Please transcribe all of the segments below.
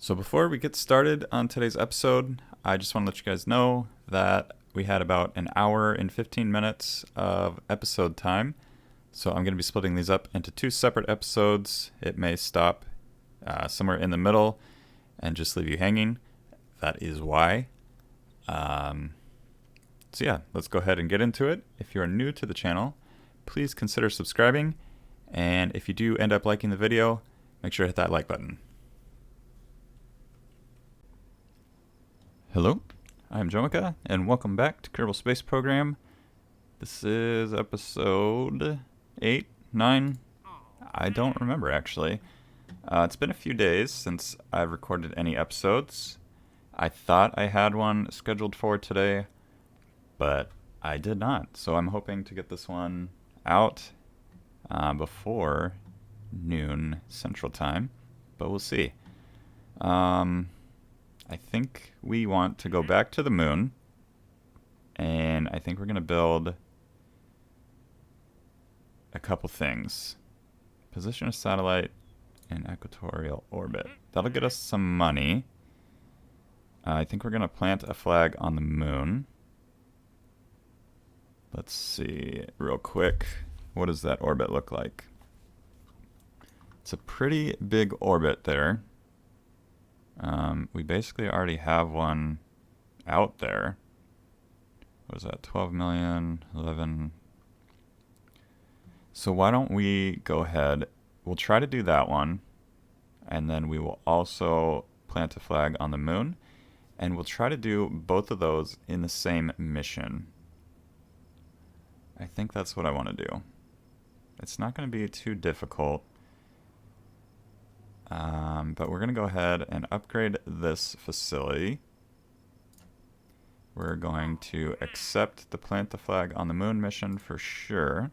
So before we get started on today's episode, I just want to let you guys know that we had about an hour and 15 minutes of episode time. So I'm going to be splitting these up into two separate episodes. It may stop somewhere in the middle and just leave you hanging. That is why. So yeah, let's go ahead and get into it. If you are new to the channel, please consider subscribing. And if you do end up liking the video, make sure to hit that like button. Hello, I'm Jomica, and welcome back to Kerbal Space Program. This is episode 8, 9, I don't remember actually. It's been a few days since I've recorded any episodes. I thought I had one scheduled for today, but I did not. So I'm hoping to get this one out before noon Central Time, but we'll see. I think we want to go back to the moon, and I think we're going to build a couple things. Position a satellite in equatorial orbit. That'll get us some money. I think we're going to plant a flag on the moon. Let's see real quick. What does that orbit look like? It's a pretty big orbit there. We basically already have one out there. What is that? 12 million, 11. So why don't we go ahead, we'll try to do that one, and then we will also plant a flag on the moon, and we'll try to do both of those in the same mission. I think that's what I want to do. It's not going to be too difficult. But we're going to go ahead and upgrade this facility. We're going to accept the plant the flag on the moon mission for sure.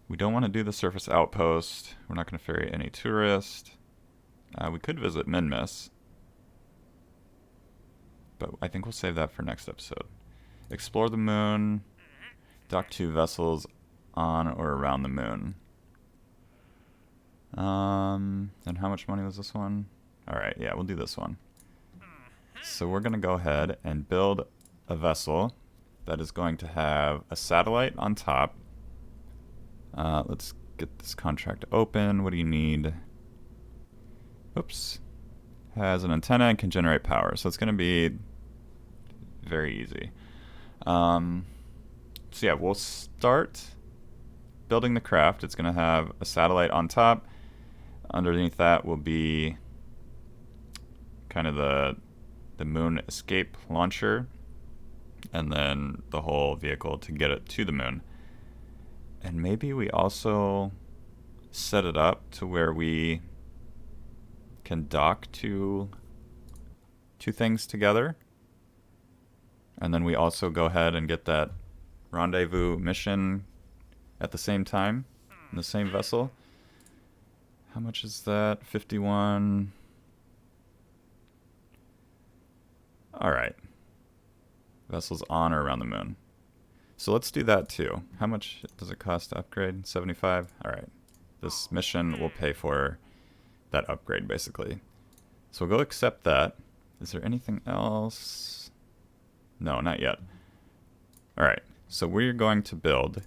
We don't want to do the surface outpost. We're not going to ferry any tourists. We could visit Minmus, but I think we'll save that for next episode. Explore the moon. Dock 2 vessels on or around the moon. And how much money was this one? Alright, yeah, we'll do this one. So we're going to go ahead and build a vessel that is going to have a satellite on top. Let's get this contract open. What do you need? Oops. Has an antenna and can generate power. So it's going to be very easy. So yeah, we'll start building the craft. It's going to have a satellite on top. Underneath that will be kind of the moon escape launcher, and then the whole vehicle to get it to the moon. And maybe we also set it up to where we can dock two things together. And then we also go ahead and get that rendezvous mission at the same time in the same vessel. How much is that? 51. Alright. Vessels on or around the moon. So let's do that too. How much does it cost to upgrade? 75? Alright. This mission will pay for that upgrade basically. So we'll go accept that. Is there anything else? No, not yet. Alright. So we're going to build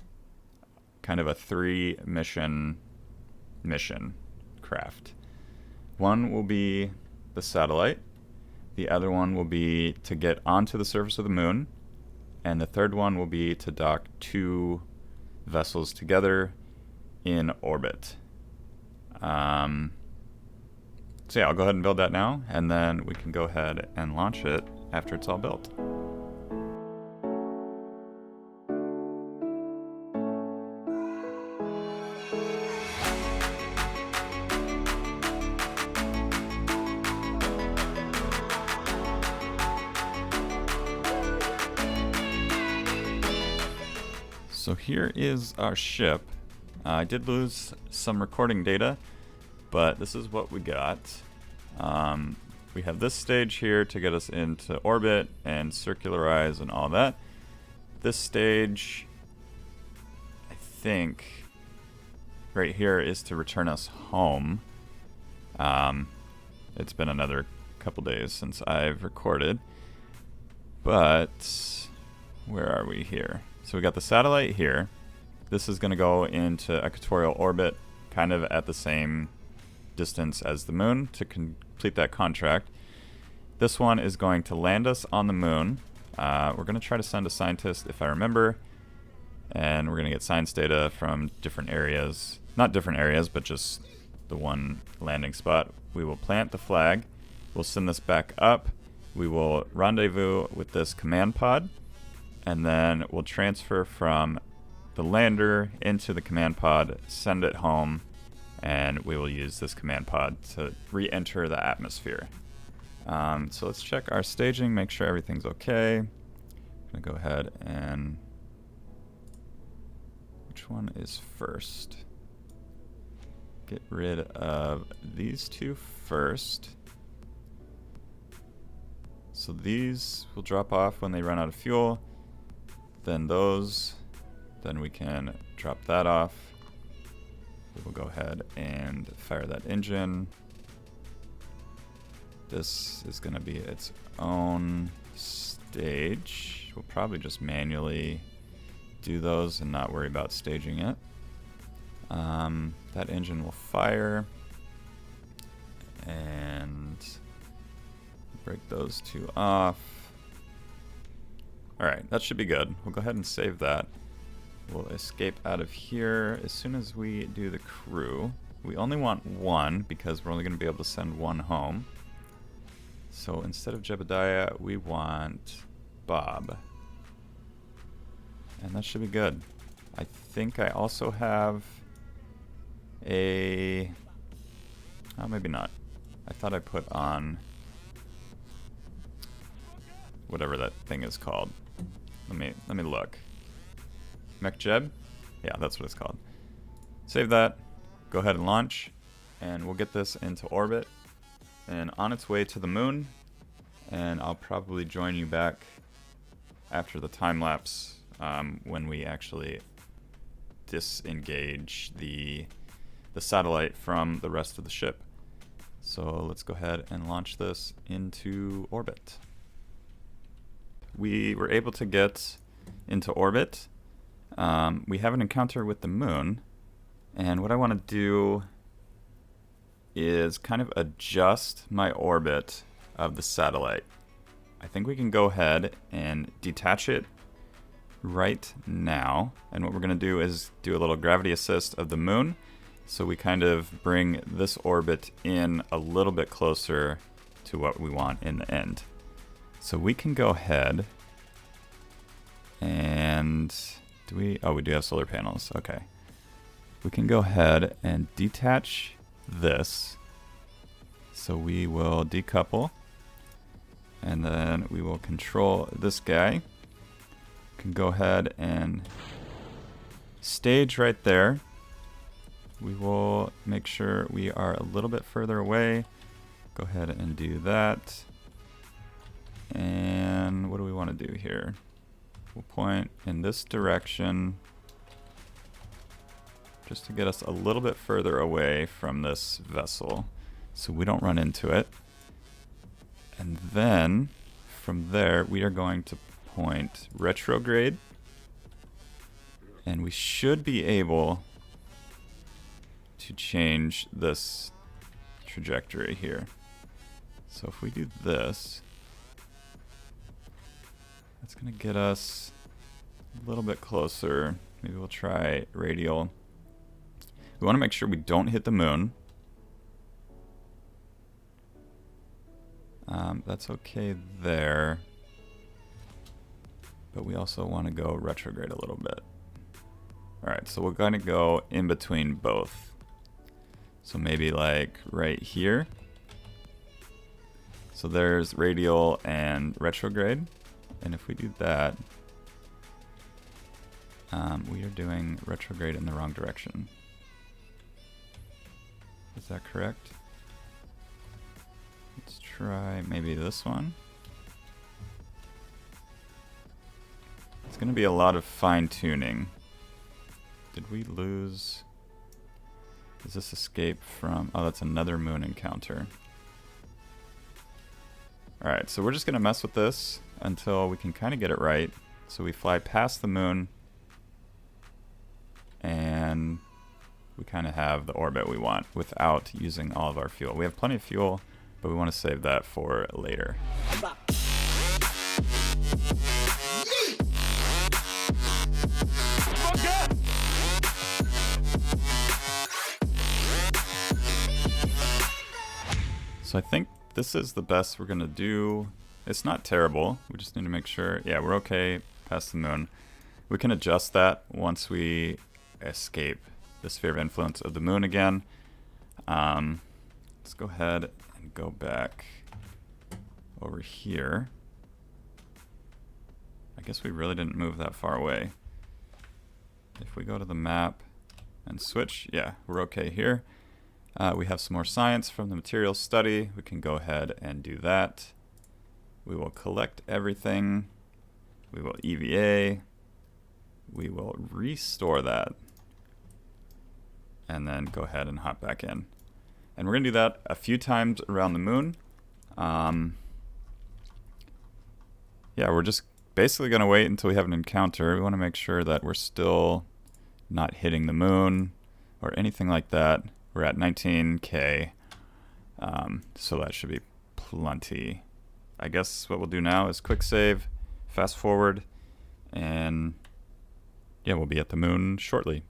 kind of a 3 mission craft. One will be the satellite. The other one will be to get onto the surface of the moon. And the third one will be to dock 2 vessels together in orbit. So yeah, I'll go ahead and build that now, and then we can go ahead and launch it after it's all built. So here is our ship. I did lose some recording data, but this is what we got. We have this stage here to get us into orbit and circularize and all that. This stage, I think, right here is to return us home. it's been another couple days since I've recorded. But where are we here? So we got the satellite here. This is going to go into equatorial orbit, kind of at the same distance as the moon to complete that contract. This one is going to land us on the moon. We're going to try to send a scientist, if I remember, and we're going to get science data from different areas. Not different areas, but just the one landing spot. We will plant the flag. We'll send this back up. We will rendezvous with this command pod, and then we'll transfer from the lander into the command pod, send it home, and we will use this command pod to re-enter the atmosphere. So let's check our staging, make sure everything's okay. I'm gonna go ahead and... which one is first? Get rid of these two first. So these will drop off when they run out of fuel. Then those, then we can drop that off. We will go ahead and fire that engine. This is going to be its own stage. We'll probably just manually do those and not worry about staging it. That engine will fire, and break those two off. Alright, that should be good. We'll go ahead and save that. We'll escape out of here as soon as we do the crew. We only want one because we're only going to be able to send one home. So instead of Jebediah, we want Bob. And that should be good. I think I also have a... oh, maybe not. I thought I put on whatever that thing is called. Let me look. MechJeb? Yeah, that's what it's called. Save that. Go ahead and launch, and we'll get this into orbit and on its way to the moon. And I'll probably join you back after the time lapse when we actually disengage the satellite from the rest of the ship. So let's go ahead and launch this into orbit. We were able to get into orbit. We have an encounter with the moon, and what I want to do is kind of adjust my orbit of the satellite. I think we can go ahead and detach it right now, and what we're going to do is do a little gravity assist of the moon, so we kind of bring this orbit in a little bit closer to what we want in the end. So we can go ahead and we do have solar panels. Okay. We can go ahead and detach this. So we will decouple, and then we will control this guy. Can go ahead and stage right there. We will make sure we are a little bit further away. Go ahead and do that. And what do we want to do here? We'll point in this direction just to get us a little bit further away from this vessel so we don't run into it. And then from there we are going to point retrograde, and we should be able to change this trajectory here. So if we do this, that's going to get us a little bit closer. Maybe we'll try radial. We want to make sure we don't hit the moon. That's okay there. But we also want to go retrograde a little bit. Alright, so we're going to go in between both. So maybe like right here. So there's radial and retrograde. And if we do that, we are doing retrograde in the wrong direction. Is that correct? Let's try maybe this one. It's going to be a lot of fine-tuning. Did we lose? Is this escape from... oh, that's another moon encounter. Alright, so we're just going to mess with this until we can kind of get it right. So we fly past the moon, and we kind of have the orbit we want without using all of our fuel. We have plenty of fuel, but we want to save that for later. So I think this is the best we're going to do. It's not terrible. We just need to make sure, yeah, we're okay past the moon. We can adjust that once we escape the sphere of influence of the moon again. Let's go ahead and go back over here. I guess we really didn't move that far away. If we go to the map and switch, yeah, we're okay here. We have some more science from the materials study. We can go ahead and do that. We will collect everything. We will EVA. We will restore that. And then go ahead and hop back in. And we're going to do that a few times around the moon. Yeah, we're just basically going to wait until we have an encounter. We want to make sure that we're still not hitting the moon or anything like that. We're at 19K, so that should be plenty. I guess what we'll do now is quick save, fast forward, and yeah, we'll be at the moon shortly.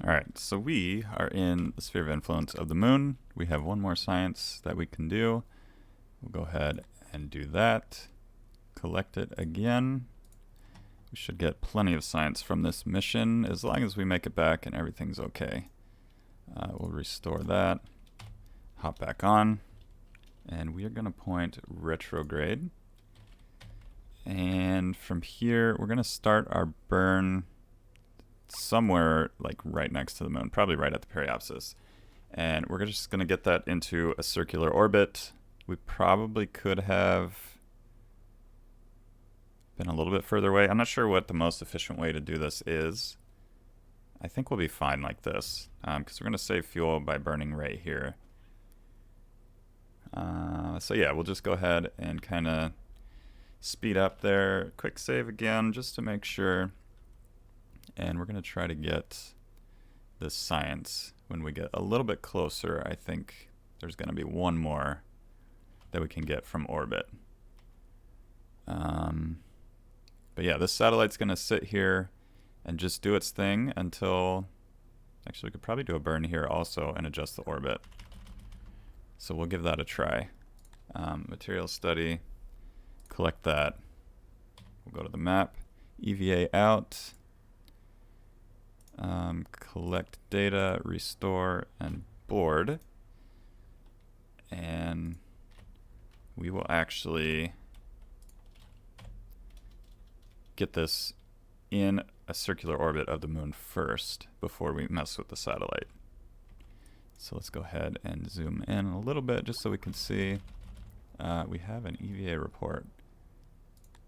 Alright, so we are in the sphere of influence of the moon. We have one more science that we can do. We'll go ahead and do that. Collect it again. We should get plenty of science from this mission as long as we make it back and everything's okay. We'll restore that. Hop back on. And we are going to point retrograde. And from here, we're going to start our burn somewhere like right next to the moon, probably right at the periapsis. And we're just going to get that into a circular orbit. We probably could have been a little bit further away. I'm not sure what the most efficient way to do this is. I think we'll be fine like this, because we're going to save fuel by burning right here. So yeah, we'll just go ahead and kind of speed up there. Quick save again, just to make sure. And we're going to try to get this science. When we get a little bit closer, I think there's going to be one more that we can get from orbit. But yeah, this satellite's going to sit here and just do its thing until... Actually, we could probably do a burn here also and adjust the orbit. So we'll give that a try. Material study, collect that. We'll go to the map, EVA out, collect data, restore, and board. And we will actually get this in a circular orbit of the moon first before we mess with the satellite. So let's go ahead and zoom in a little bit just so we can see. We have an EVA report.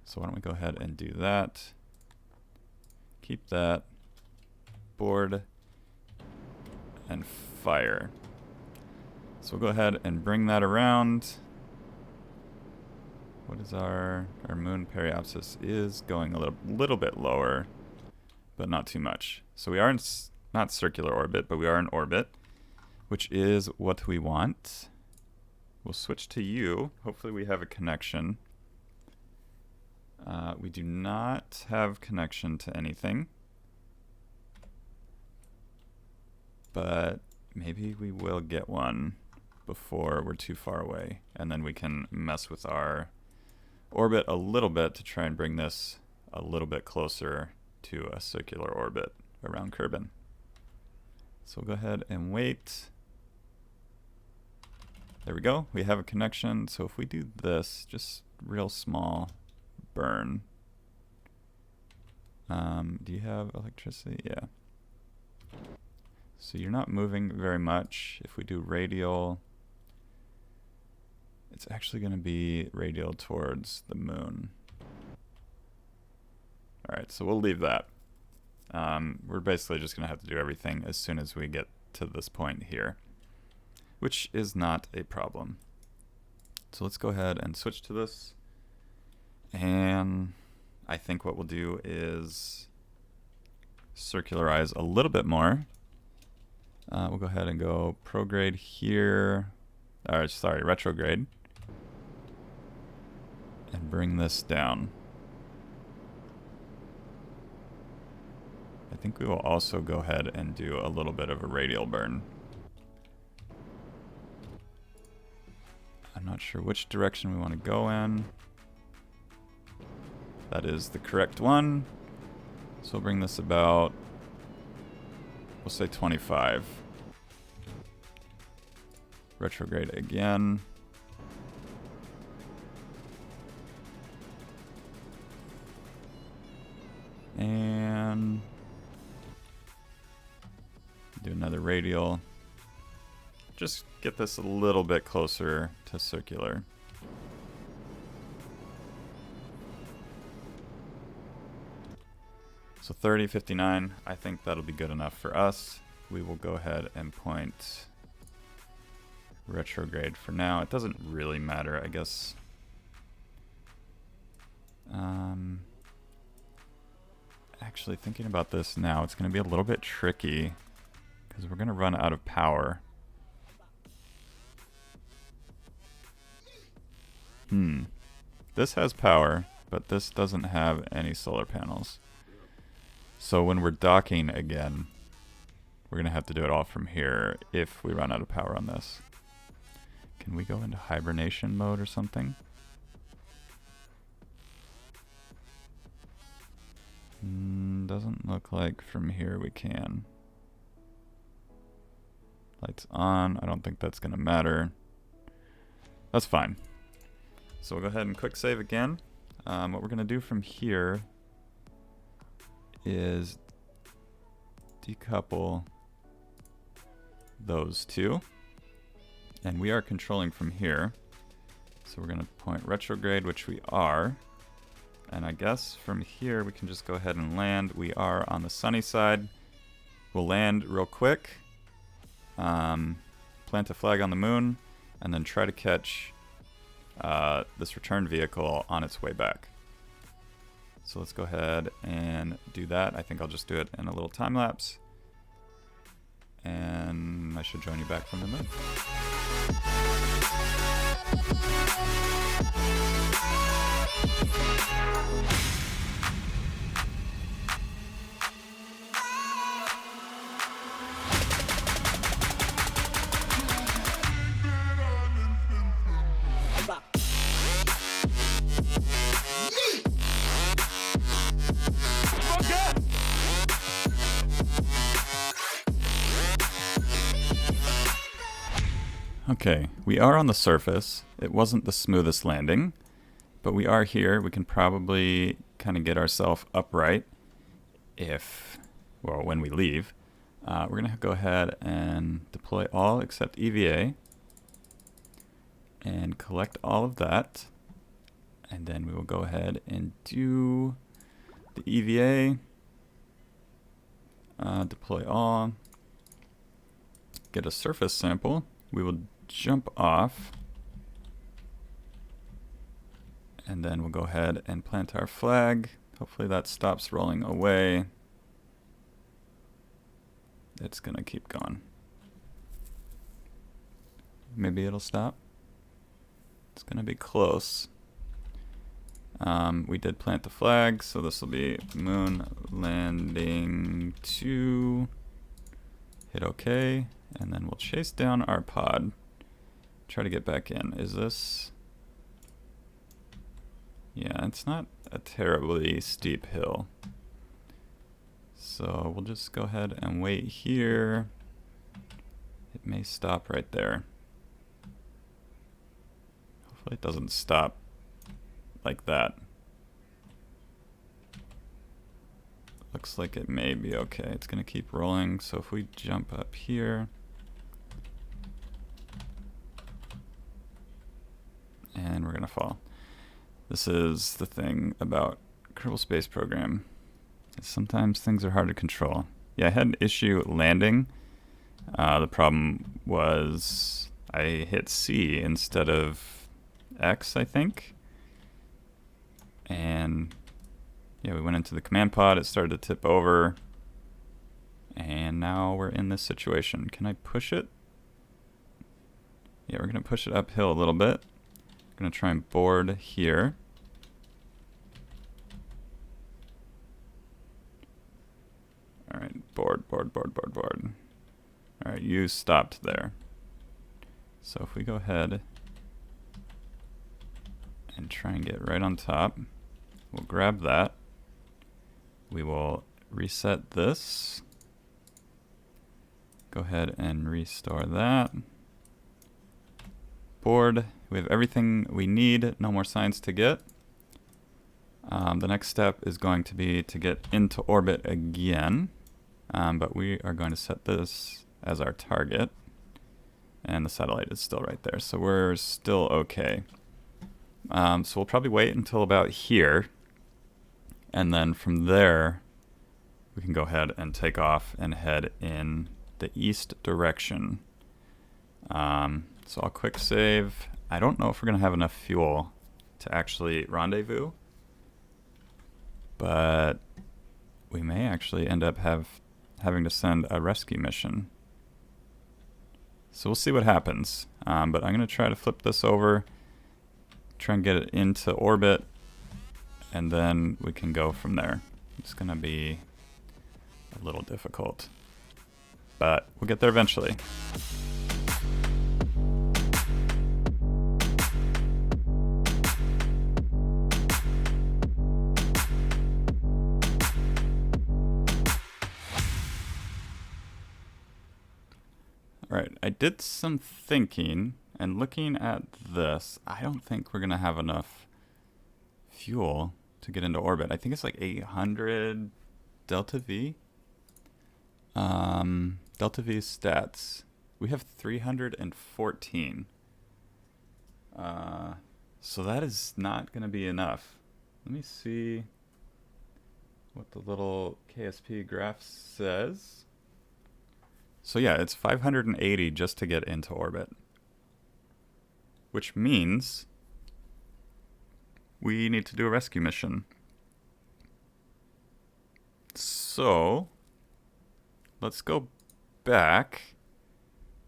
So why don't we go ahead and do that. Keep that. Board. And fire. So we'll go ahead and bring that around. What is our moon periapsis is going a little bit lower, but not too much. So we are in not circular orbit, but we are in orbit, which is what we want. We'll switch to you. Hopefully we have a connection. We do not have connection to anything, but maybe we will get one before we're too far away, and then we can mess with our orbit a little bit to try and bring this a little bit closer to a circular orbit around Kerbin. So we'll go ahead and wait. There we go. We have a connection. So if we do this, just real small burn. Do you have electricity? Yeah. So you're not moving very much. If we do radial, it's actually going to be radial towards the moon. All right, so we'll leave that. We're basically just going to have to do everything as soon as we get to this point here, which is not a problem. So let's go ahead and switch to this. And I think what we'll do is circularize a little bit more. We'll go ahead and go prograde here. Sorry, retrograde. And bring this down. I think we will also go ahead and do a little bit of a radial burn. I'm not sure which direction we want to go in. That is the correct one. So we'll bring this about, we'll say 25. Retrograde again. And do another radial. Just get this a little bit closer to circular. So 30, 59, I think that'll be good enough for us. We will go ahead and point retrograde for now. It doesn't really matter, I guess. Actually, thinking about this now, it's going to be a little bit tricky because we're going to run out of power. This has power, but this doesn't have any solar panels. So when we're docking again, we're going to have to do it all from here if we run out of power on this. Can we go into hibernation mode or something? Doesn't look like from here we can. Lights on. I don't think that's going to matter. That's fine. So we'll go ahead and quick save again. What we're going to do from here is decouple those two. And we are controlling from here. So we're going to point retrograde, which we are. And I guess from here we can just go ahead and land. We are on the sunny side. We'll land real quick. Plant a flag on the moon. And then try to catch this return vehicle on its way back. So let's go ahead and do that. I think I'll just do it in a little time lapse. And I should join you back from the moon. Okay, we are on the surface. It wasn't the smoothest landing, but we are here. We can probably kind of get ourselves upright when we leave. We're going to go ahead and deploy all except EVA and collect all of that. And then we will go ahead and do the EVA, deploy all, get a surface sample. We will jump off, and then we'll go ahead and plant our flag. Hopefully that stops rolling away. It's gonna keep going. Maybe it'll stop. It's gonna be close. We did plant the flag, so this will be moon landing 2. Hit OK, and then we'll chase down our pod. Try to get back in. Is this? Yeah, it's not a terribly steep hill. So we'll just go ahead and wait here. It may stop right there. Hopefully it doesn't stop like that. Looks like it may be okay. It's gonna keep rolling, so if we jump up here, and we're gonna fall. This is the thing about Kerbal Space Program. Sometimes things are hard to control. Yeah, I had an issue landing. The problem was I hit C instead of X, I think. And yeah, we went into the command pod, it started to tip over, and now we're in this situation. Can I push it? Yeah, we're gonna push it uphill a little bit. I'm gonna try and board here. All right, board. All right, you stopped there. So if we go ahead and try and get right on top, we'll grab that. We will reset this. Go ahead and restore that. Board. We have everything we need. No more signs to get. The next step is going to be to get into orbit again. But we are going to set this as our target. And the satellite is still right there. So we're still okay. So we'll probably wait until about here. And then from there, we can go ahead and take off and head in the east direction. So I'll quick save. I don't know if we're going to have enough fuel to actually rendezvous, but we may actually end up having to send a rescue mission. So we'll see what happens. But I'm going to try to flip this over, try and get it into orbit, and then we can go from there. It's going to be a little difficult, but we'll get there eventually. All right, I did some thinking, and looking at this, I don't think we're going to have enough fuel to get into orbit. I think it's like 800 delta V. Delta V stats. We have 314. So that is not going to be enough. Let me see what the little KSP graph says. So yeah, it's 580 just to get into orbit, which means we need to do a rescue mission. So let's go back.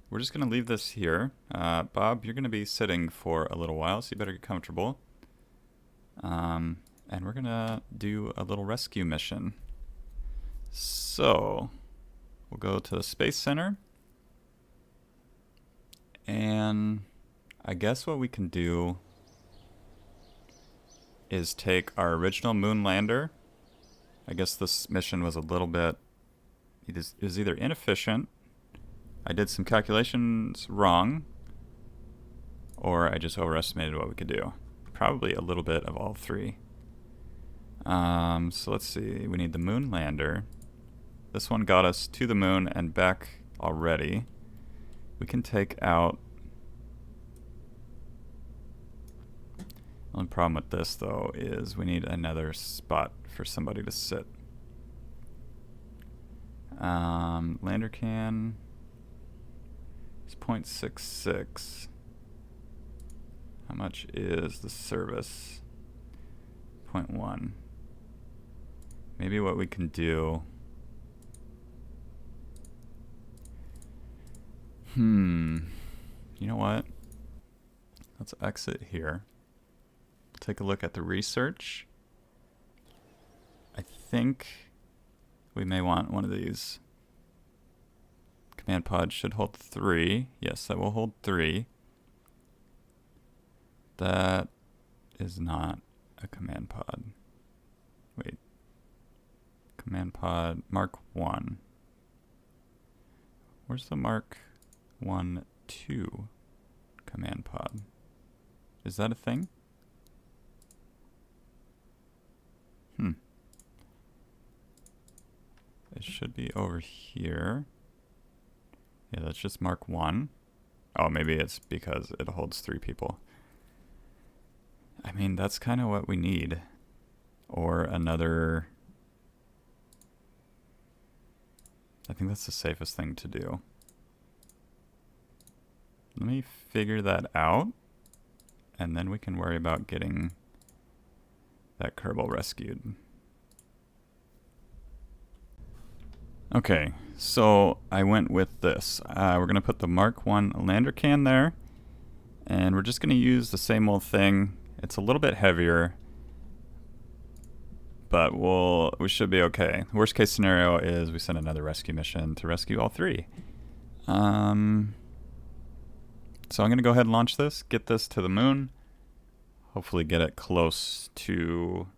We're just going to leave this here. Bob, you're going to be sitting for a little while, so you better get comfortable. And we're going to do a little rescue mission. So we'll go to the Space Center. And I guess what we can do is take our original moon lander. I guess this mission was a little bit, it was either inefficient, I did some calculations wrong, or I just overestimated what we could do. Probably a little bit of all three. So let's see, we need the moon lander. This one got us to the moon and back already. We can take out... The only problem with this, though, is we need another spot for somebody to sit. Lander can is 0.66. How much is the service? 0.1. Maybe what we can do... You know what? Let's exit here. Take a look at the research. I think we may want one of these. Command pod should hold 3. Yes, that will hold 3. That is not a command pod. Wait. Command pod Mark 1. Where's the Mark 1, 2 command pod? Is that a thing? It should be over here. Yeah, that's just Mark 1. Oh, maybe it's because it holds 3 people. I mean, that's kind of what we need. Or another... I think that's the safest thing to do. Let me figure that out, and then we can worry about getting that Kerbal rescued. Okay, so I went with this. We're going to put the Mark 1 lander can there, and we're just going to use the same old thing. It's a little bit heavier, but we should be okay. The worst case scenario is we send another rescue mission to rescue all 3. So I'm going to go ahead and launch this, get this to the moon, hopefully get it close to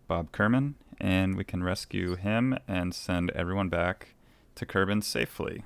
Bob Kerman, and we can rescue him and send everyone back to Kerbin safely.